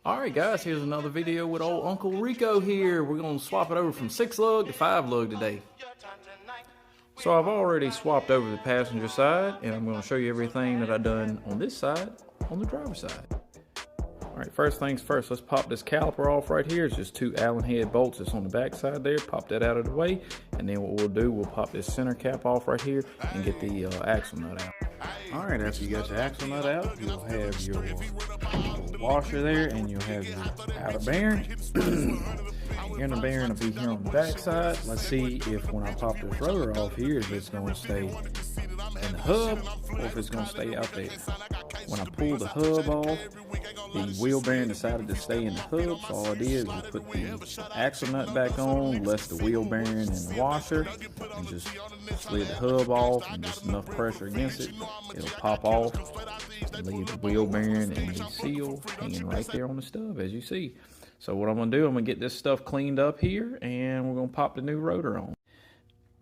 Alright guys, here's another video with old Uncle Rico here. We're going to swap it over from 6 lug to 5 lug today. So I've already swapped over the passenger side, and I'm going to show you everything that I've done on this side, on the driver's side. Alright, first things first, let's pop this caliper off right here. It's just 2 Allen head bolts that's on the back side there. Pop that out of the way, and then what we'll do, we'll pop this center cap off right here and get the axle nut out. Alright, after you got your axle nut out, you'll have your washer there, and you'll have your outer bearing. Your inner bearing will be here on the back side. Let's see if when I pop this rotor off here, if it's going to stay in the hub or if it's going to stay out there. When I pull the hub off, the wheel bearing decided to stay in the hub, so all I did was put the axle nut back on, left the wheel bearing in the washer, and just slid the hub off, and just enough pressure against it, it'll pop off and leave the wheel bearing and the seal hanging right there on the stub, as you see. So what I'm going to do, I'm going to get this stuff cleaned up here, and we're going to pop the new rotor on.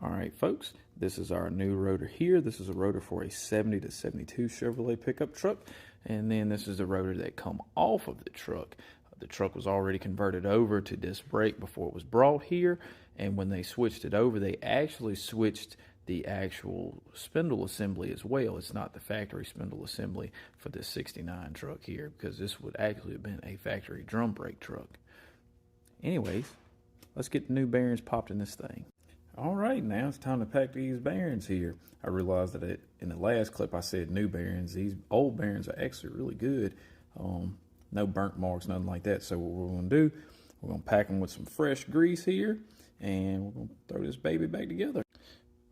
Alright folks, this is our new rotor here. This is a rotor for a 70 to 72 Chevrolet pickup truck. And then this is the rotor that come off of the truck. The truck was already converted over to disc brake before it was brought here. And when they switched it over, they actually switched the actual spindle assembly as well. It's not the factory spindle assembly for this 69 truck here, because this would actually have been a factory drum brake truck. Anyways, let's get the new bearings popped in this thing. Alright, now it's time to pack these bearings here. I realized that in the last clip I said new bearings. These old bearings are actually really good. No burnt marks, nothing like that. So what we're going to do, we're going to pack them with some fresh grease here, and we're going to throw this baby back together.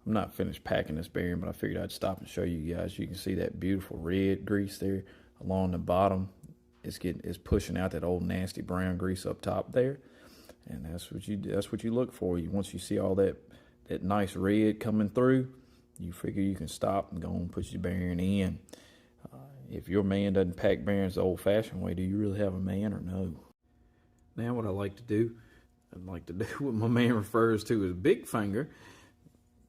I'm not finished packing this bearing, but I figured I'd stop and show you guys. You can see that beautiful red grease there along the bottom. It's pushing out that old nasty brown grease up top there. And that's what you look for. Once you see all that nice red coming through, you figure you can stop and go and put your bearing in. If your man doesn't pack bearings the old-fashioned way, do you really have a man or no? Now what I like to do what my man refers to as big finger.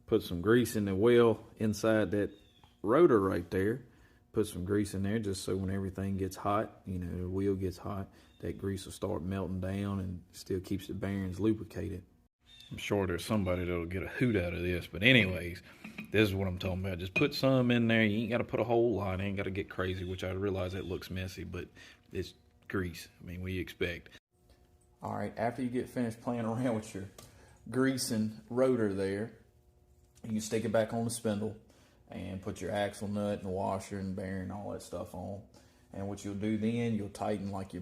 Put some grease in the well inside that rotor right there. Put some grease in there just so when everything gets hot, the wheel gets hot, that grease will start melting down and still keeps the bearings lubricated. I'm sure there's somebody that'll get a hoot out of this, but anyways, this is what I'm talking about. Just put some in there. You ain't got to put a whole lot. Ain't got to get crazy, which I realize that looks messy, but it's grease. I mean, what do you expect? All right, after you get finished playing around with your greasing rotor there, you can stick it back on the spindle and put your axle nut and washer and bearing, all that stuff on. And what you'll do then, you'll tighten like your